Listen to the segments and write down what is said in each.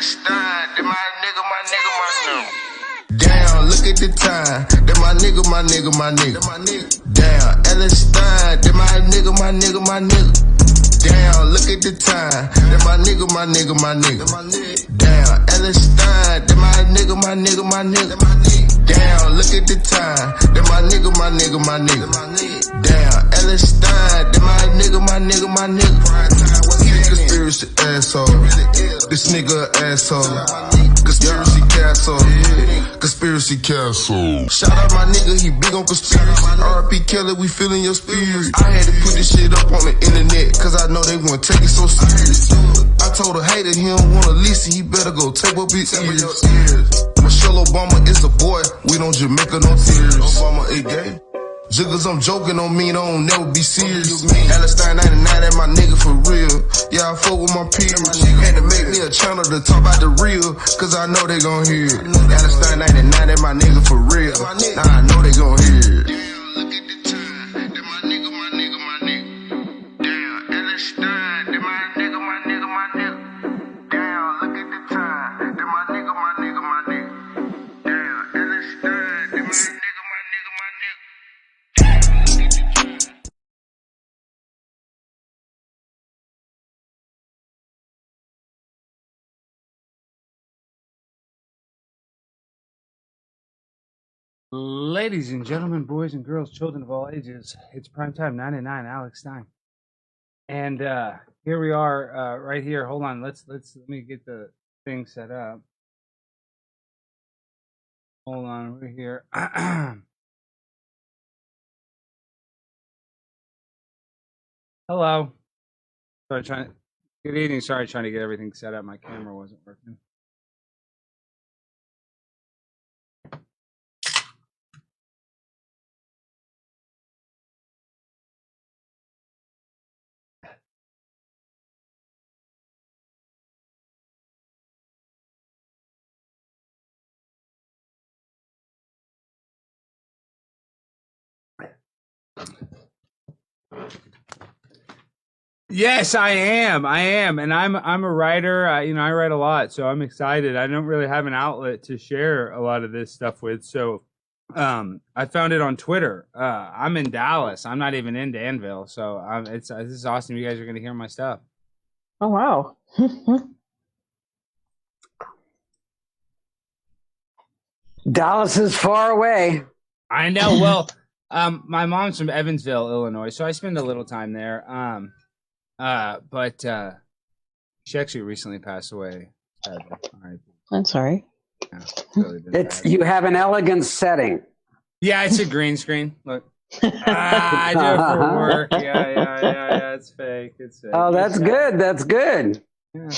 Stein, that my nigga. Damn, look at the time. That my nigga. Damn, Stein, that my nigga. Damn, look at the time. That my nigga. Damn, Stein, that my nigga. Damn, look at the time. That my nigga. Damn, Stein, that my nigga. Conspiracy asshole. This nigga asshole. Conspiracy castle. Shout out my nigga, he big on conspiracy. R.I.P. Kelly, we feeling your spirit. I had to put this shit up on the internet, cause I know they won't take it so serious. I told a hater he don't wanna listen, he better go tape up his ears. Michelle Obama is a boy, we don't Jamaica no tears. Obama a gay. Jiggers, I'm joking on me, don't never be serious. Alexandria 99, that my nigga for real. Yeah, I fuck with my peers. Had to make me a channel to talk about the real, cause I know they gon' hear it. Alexandria 99, that my nigga for real. Nah, I know they gon' hear it. Damn, look at the time. That my nigga. Damn, Alexandria, that my nigga. Damn, look at the time. That my nigga. Damn, Alexandria, that my nigga. Ladies and gentlemen, boys and girls, children of all ages, it's primetime 99, Alex Stein. And here we are right here. Hold on, let me get the thing set up. Hold on, we're here. Hello. Good evening. Sorry, trying to get everything set up. My camera wasn't working. Yes, I am, and I'm a writer. I write a lot, so I'm excited. I don't really have an outlet to share a lot of this stuff with, so I found it on Twitter. I'm in Dallas. I'm not even in Danville, so this is awesome. You guys are going to hear my stuff. Oh wow! Dallas is far away. I know. Well, my mom's from Evansville, Illinois, so I spend a little time there. But she actually recently passed away. I'm sorry. Yeah, really you have an elegant setting. Yeah, it's a green screen. Look. I do it for work. Yeah. It's fake. It's fake. Oh, that's good. That's good. Yeah.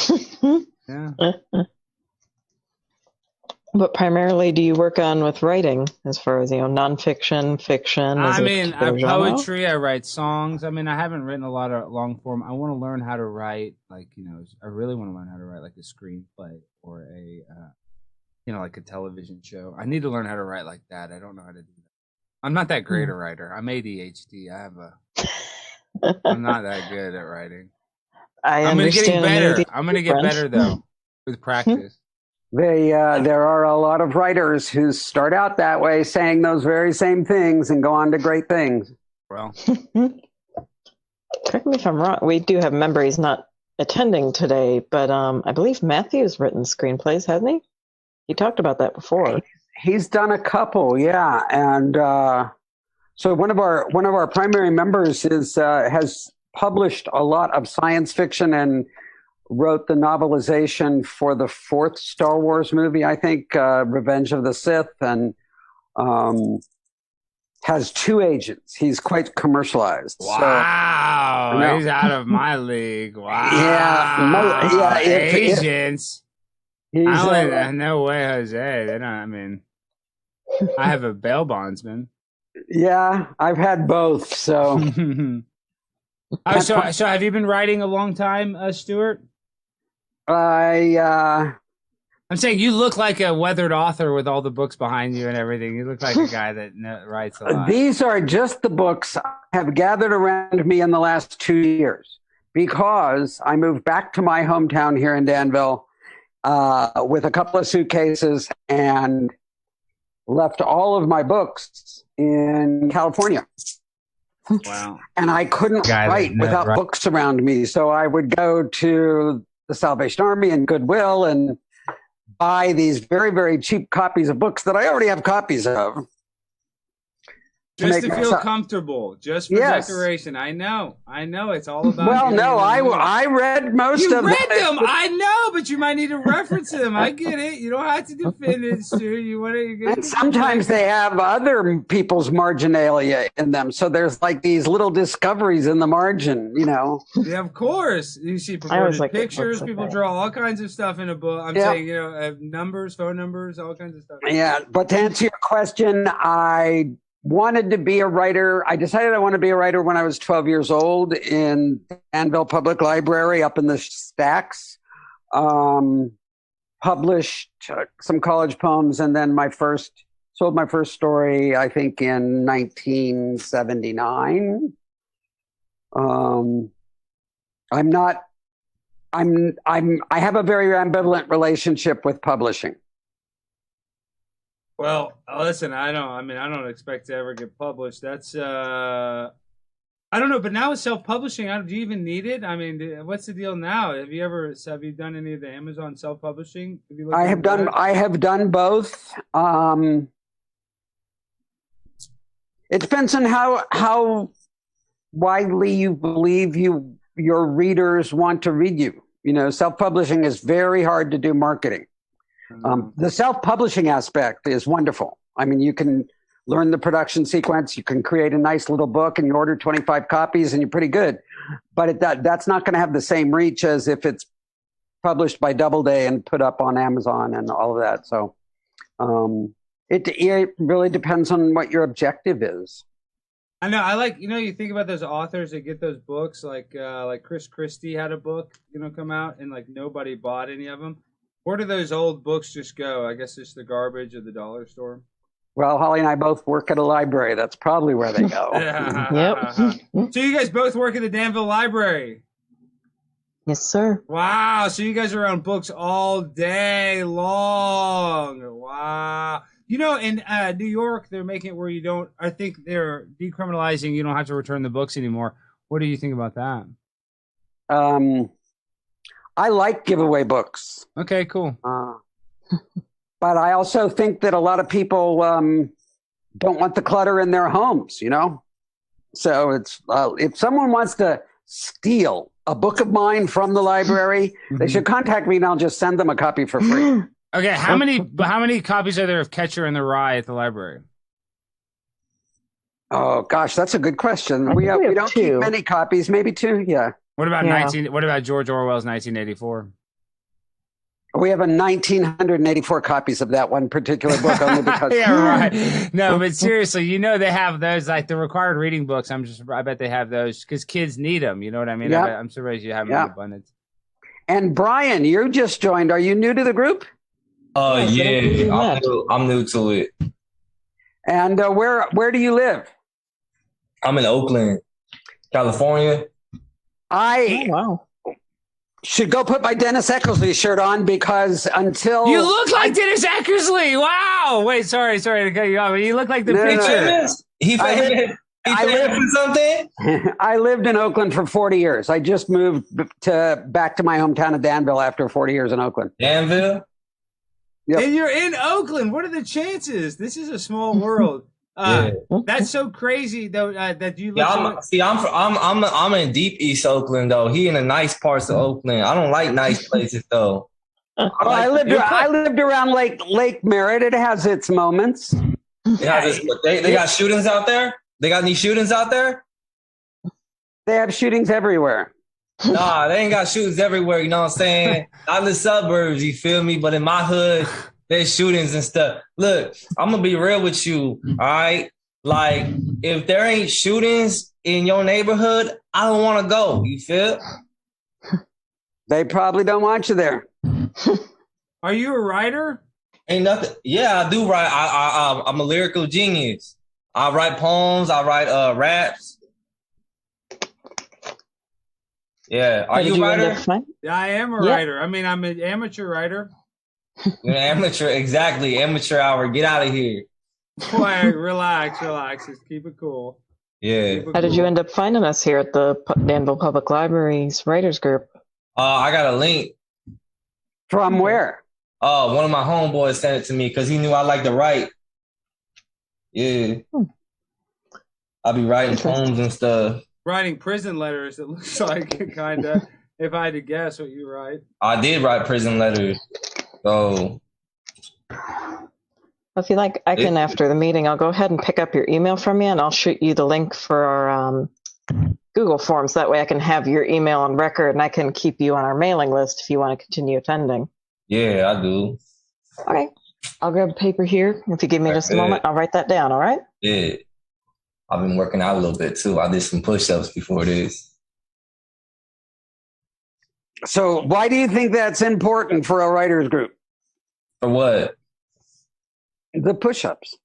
What primarily do you work on with writing, as far as nonfiction, fiction? Poetry. I write songs. I haven't written a lot of long form. I want to learn how to write, I really want to learn how to write like a screenplay or a, like a television show. I need to learn how to write like that. I don't know how to do that. I'm not that great a writer. I'm ADHD. I'm not that good at writing. I'm going to get better. I'm going to get better though with practice. There are a lot of writers who start out that way, saying those very same things and go on to great things. Well, correct me if I'm wrong. We do have a member. He's not attending today, but I believe Matthew's written screenplays, hasn't he? He talked about that before. He's done a couple, yeah. And so one of our primary members has published a lot of science fiction and wrote the novelization for the fourth Star Wars movie, I think, Revenge of the Sith, and has 2 agents. He's quite commercialized. Wow, so, he's out of my league. Wow. Yeah. Agents. No way, Jose. I have a bail bondsman. Yeah, I've had both. So, so have you been writing a long time, Stuart? I'm saying you look like a weathered author with all the books behind you and everything. You look like a guy that writes a lot. These are just the books I have gathered around me in the last 2 years, because I moved back to my hometown here in Danville with a couple of suitcases and left all of my books in California. Wow. And I couldn't write without books around me. So I would go to the Salvation Army and Goodwill and buy these very, very cheap copies of books that I already have copies of. Just to feel comfortable, just for decoration. I know. It's all about. Well, no, I read most of them. You read them, I know, but you might need to reference them. I get it. You don't have to defend it, Stu. You want to. And sometimes they have other people's marginalia in them, so there's like these little discoveries in the margin, you know. Yeah, of course. You see purported pictures. People draw all kinds of stuff in a book. I'm saying, numbers, phone numbers, all kinds of stuff. Yeah, but to answer your question, I wanted to be a writer. I decided I wanted to be a writer when I was 12 years old in Danville Public Library up in the stacks. Published some college poems, and then sold my first story, I think, in 1979. I have a very ambivalent relationship with publishing. Well, listen, I don't expect to ever get published. That's, I don't know, but now with self-publishing, do you even need it? I mean, what's the deal now? Have you done any of the Amazon self-publishing? I have done both. It depends on how widely you believe your readers want to read you. You know, self-publishing is very hard to do marketing. The self-publishing aspect is wonderful. I mean, you can learn the production sequence, you can create a nice little book, and you order 25 copies, and you're pretty good. But that's not going to have the same reach as if it's published by Doubleday and put up on Amazon and all of that. So it really depends on what your objective is. I know. You think about those authors that get those books, like Chris Christie had a book, come out, and like nobody bought any of them. Where do those old books just go? I guess it's the garbage of the dollar store. Well, Holly and I both work at a library. That's probably where they go. Yep. So you guys both work at the Danville Library? Yes, sir. Wow. So you guys are around books all day long. Wow. In New York, they're making it where I think they're decriminalizing, you don't have to return the books anymore. What do you think about that? I like giveaway books. Okay, cool. But I also think that a lot of people don't want the clutter in their homes, So it's if someone wants to steal a book of mine from the library, they should contact me and I'll just send them a copy for free. Okay, how many copies are there of Catcher in the Rye at the library? Oh gosh, that's a good question. We don't keep many copies, maybe 2, yeah. What about George Orwell's 1984? We have 1,984 copies of that one particular book only because. Yeah, right. No, but seriously, they have those like the required reading books. I bet they have those because kids need them. You know what I mean? Yeah. I'm surprised you have them in abundance. And Brian, you just joined. Are you new to the group? Yeah, I'm new to it. And where do you live? I'm in Oakland, California. Wow. Should go put my Dennis Eckersley shirt on because until you look like Dennis Eckersley. Wow. Wait, sorry to cut you off. You look like the picture. He famous for something. I lived in Oakland for 40 years. I just moved back to my hometown of Danville after 40 years in Oakland. Danville. Yep. And you're in Oakland. What are the chances? This is a small world. That's so crazy though. That you look. I'm in deep East Oakland though. He in the nice parts of Oakland. I don't like nice places though. I lived around Lake Merritt. It has its moments. They got shootings out there. They got any shootings out there? They have shootings everywhere. Nah, they ain't got shootings everywhere. You know what I'm saying? Not in the suburbs. You feel me? But in my hood. There's shootings and stuff. Look, I'm going to be real with you, all right? Like, if there ain't shootings in your neighborhood, I don't want to go. You feel? They probably don't want you there. Are you a writer? Ain't nothing. Yeah, I do write. I'm a lyrical genius. I write poems. I write raps. Yeah. Are Did you a end up writer? finding? Yeah, I am a Yeah. writer. I mean, I'm an amateur writer. You're an amateur, exactly. Amateur hour. Get out of here. Boy, relax. Just keep it cool. Yeah. How did you end up finding us here at the Danville Public Library's writers group? I got a link. From where? One of my homeboys sent it to me because he knew I like to write. Yeah. I'll be writing poems and stuff. Writing prison letters, it looks like, kind of. If I had to guess what you write. I did write prison letters. So. If you like, I can, after the meeting, I'll go ahead and pick up your email from you, and I'll shoot you the link for our Google Forms. That way I can have your email on record, and I can keep you on our mailing list if you want to continue attending. Yeah, I do. Okay. I'll grab a paper here. If you give me just a moment, I'll write that down, all right? Yeah. I've been working out a little bit, too. I did some push-ups before this. So why do you think that's important for a writers group? For what? The push-ups.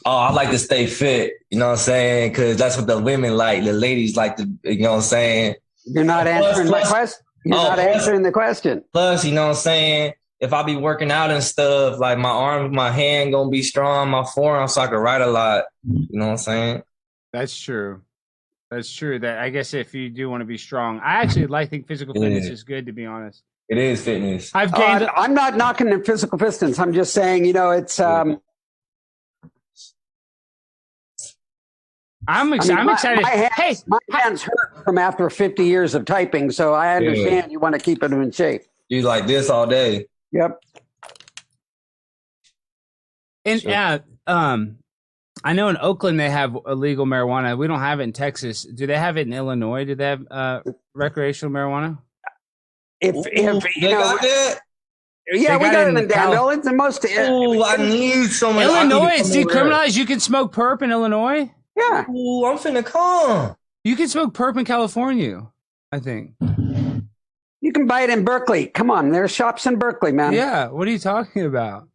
Oh, I like to stay fit. You know what I'm saying? Because that's what the women like. The ladies like to, you know what I'm saying? You're not answering my question. You're not answering the question. Plus, you know what I'm saying? If I be working out and stuff, like my arm, my hand gonna be strong, my forearm, so I can write a lot. You know what I'm saying? That's true. That I guess if you do want to be strong, I actually think physical fitness is good, to be honest. It is fitness. I've gained. I'm not knocking the physical fitness. I'm just saying, it's. I'm excited. My hands hurt from after 50 years of typing, so I understand you want to keep them in shape. You like this all day. Yep. And I know in Oakland they have illegal marijuana. We don't have it in Texas. Do they have it in Illinois? Do they have recreational marijuana? If They got that? Yeah, we got it in Danville. It's the most. Ooh, I need so much. Illinois, it's decriminalized. You can smoke perp in Illinois. Yeah. Ooh, I'm finna come. You can smoke perp in California, I think. You can buy it in Berkeley. Come on, there's shops in Berkeley, man. Yeah, what are you talking about?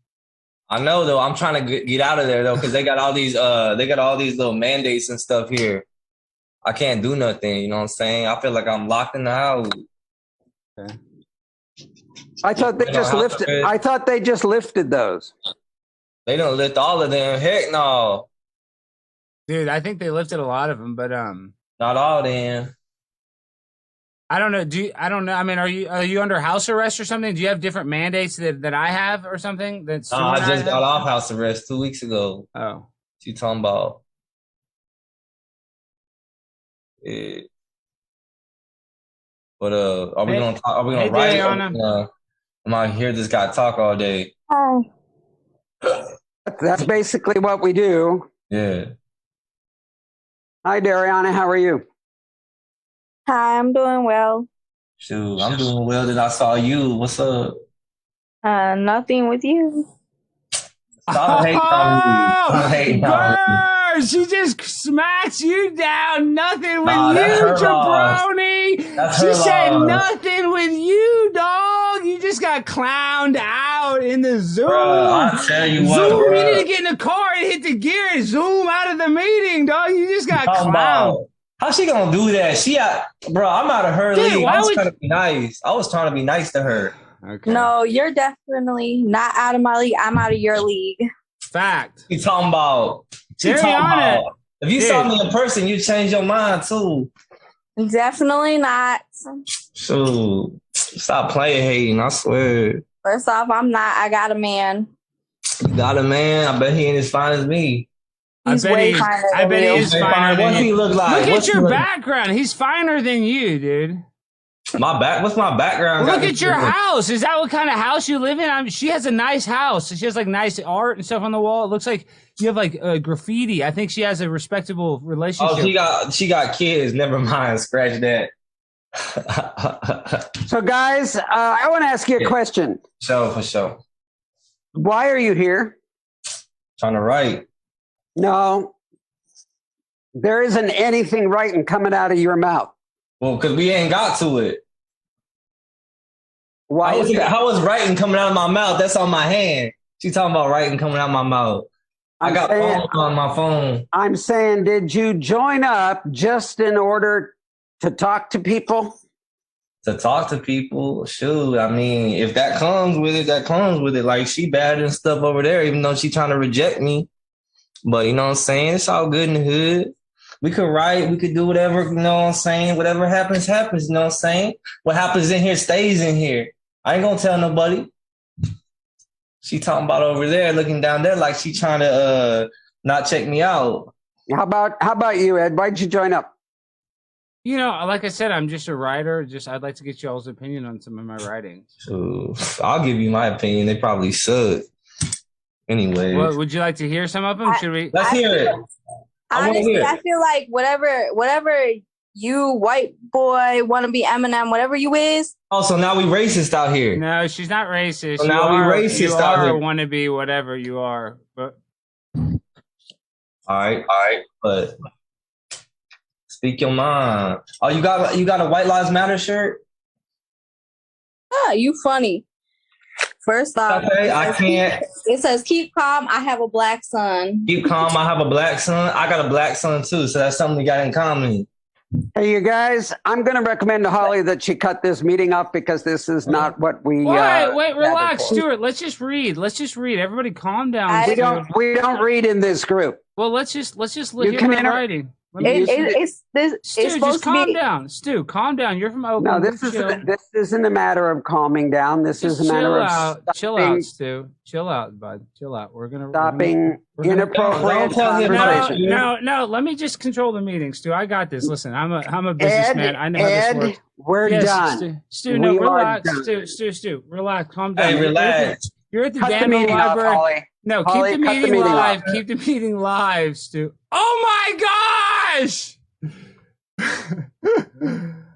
I know though. I'm trying to get out of there though, because they got all these little mandates and stuff here. I can't do nothing. You know what I'm saying? I feel like I'm locked in the house. Okay. I thought they just lifted. I thought they just lifted those. They don't lift all of them. Heck no. Dude, I think they lifted a lot of them, but Not all of them. I don't know. I don't know. I mean, are you under house arrest or something? Do you have different mandates that I have or something? I just got off house arrest 2 weeks ago. Oh. What you talking about? Yeah. But are we gonna talk? Are we gonna write? I'm out hear this guy talk all day. Oh. That's basically what we do. Yeah. Hi, Dariana. How are you? Hi, I'm doing well. Shoot, I'm doing well. Then I saw you. What's up? Nothing with you. Stop hating on me. Stop hating on me. She just smacks you down. Nothing with Nah, you, that's her jabroni. That's She her said loss. nothing with you, dog. You just got clowned out in the Zoom. Bruh, I tell you what, Zoom. bruh. You need to get in the car and hit the gear and zoom out of the meeting, dog. You just got Talking clowned. about- How she gonna do that? Bro, I'm out of her Dude, league. why I was would- trying to be nice. I was trying to be nice to her. Okay. No, you're definitely not out of my league. I'm out of your league. Fact. You talking about? She talking Dariana. about? If you saw me in person, you'd change your mind too. Definitely not. Shoot, stop playing hating. I swear. First off, I'm not. I got a man. You got a man. I bet he ain't as fine as me. He's way finer I than bet you. he is finer than What's he you. look like? Look What's at he your look- background. He's finer than you, dude. My back. What's my background? Look got at me your feeling- house. Is that what kind of house you live in? She has a nice house. She has like nice art and stuff on the wall. It looks like you have like graffiti. I think she has a respectable relationship. Oh, she got kids. Never mind. Scratch that. So, guys, I want to ask you a question. For sure. Why are you here? Trying to write. No, there isn't anything writing coming out of your mouth. Well, because we ain't got to it. Why is that? How was writing coming out of my mouth? That's on my hand. She talking about writing coming out of my mouth. I got phone on my phone. I'm saying, did you join up just in order to talk to people? to talk to people. Shoot, I mean, if that comes with it, that comes with it. Like, she bad and stuff over there, even though she trying to reject me. But you know what I'm saying? It's all good in the hood. We could write, we could do whatever, you know what I'm saying? Whatever happens, happens, you know what I'm saying? What happens in here stays in here. I ain't gonna tell nobody. She talking about over there, looking down there like she trying to not check me out. How about you, Ed? Why'd you join up? You know, like I said, I'm just a writer. I'd like to get y'all's opinion on some of my writings. Ooh, I'll give you my opinion. They probably suck. Anyway. Well, would you like to hear some of them? Should we? Let's hear it. Honestly, I feel like whatever you, white boy, want to be Eminem, whatever you is. Oh, so now we racist out here. No, she's not racist. So now we racist out here. You want to be whatever you are. But all right. But speak your mind. Oh, you got a White Lives Matter shirt? Ah, you funny. First off, okay, I can't. It says, keep calm, I have a black son. Keep calm, I have a black son. I got a black son too, so that's something we got in common. Hey, you guys, I'm going to recommend to Holly that she cut this meeting off because this is not what we... Wait, relax, Stuart. Let's just read. Everybody calm down. We don't read in this group. Well, let's just look at writing. It's Stu, just calm down. Stu, calm down. You're from Oakland. No, this isn't a matter of calming down. This is a matter of chill out, Stu. Chill out, bud. Chill out. We're stopping inappropriate conversation. No. Let me just control the meeting, Stu. I got this. Listen, I'm a businessman. I know how this works. We're done. Stu, no, relax. Stu, relax. Calm down. Hey, relax. You're at the damn library. No, Holly, keep the meeting live. Keep the meeting live, Stu. Oh my gosh!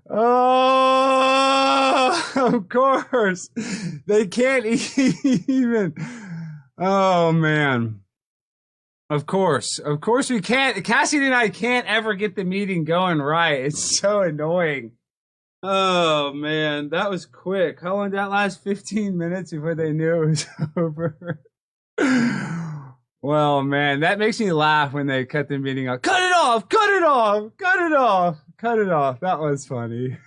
Oh, of course. They can't even. Oh, man. Of course we can't. Cassady and I can't ever get the meeting going right. It's so annoying. Oh, man. That was quick. How long did that last? 15 minutes before they knew it was over. Well, man, that makes me laugh when they cut the meeting off. Cut it off! That was funny.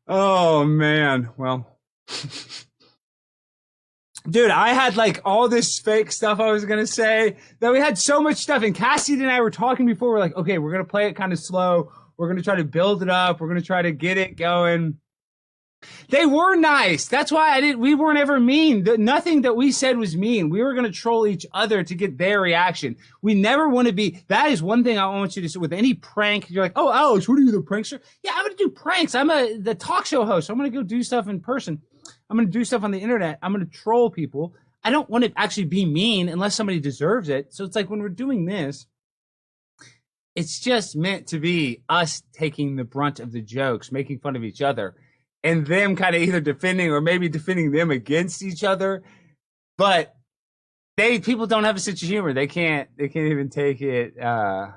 Oh, man. Well, dude, I had like all this fake stuff I was going to say. That we had so much stuff. And Cassady and I were talking before. We're like, okay, we're going to play it kind of slow. We're going to try to build it up. We're going to try to get it going. They were nice. That's why we weren't ever mean. Nothing that we said was mean. We were going to troll each other to get their reaction. We never want to be. That is one thing I want you to say with any prank. You're like, oh, Alex, what are you, the prankster? Yeah, I'm going to do pranks. I'm the talk show host. I'm going to go do stuff in person. I'm going to do stuff on the internet. I'm going to troll people. I don't want to actually be mean unless somebody deserves it. So it's like when we're doing this, it's just meant to be us taking the brunt of the jokes, making fun of each other. And them kind of either defending or maybe defending them against each other. But people don't have a sense of humor. They can't even take it. Cassady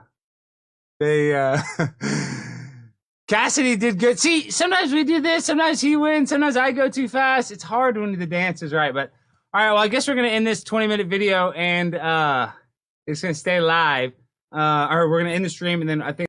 did good. See, sometimes we do this, sometimes he wins, sometimes I go too fast. It's hard when the dance is right. But all right, well, I guess we're gonna end this 20-minute video and it's gonna stay live. Or we're gonna end the stream and then I think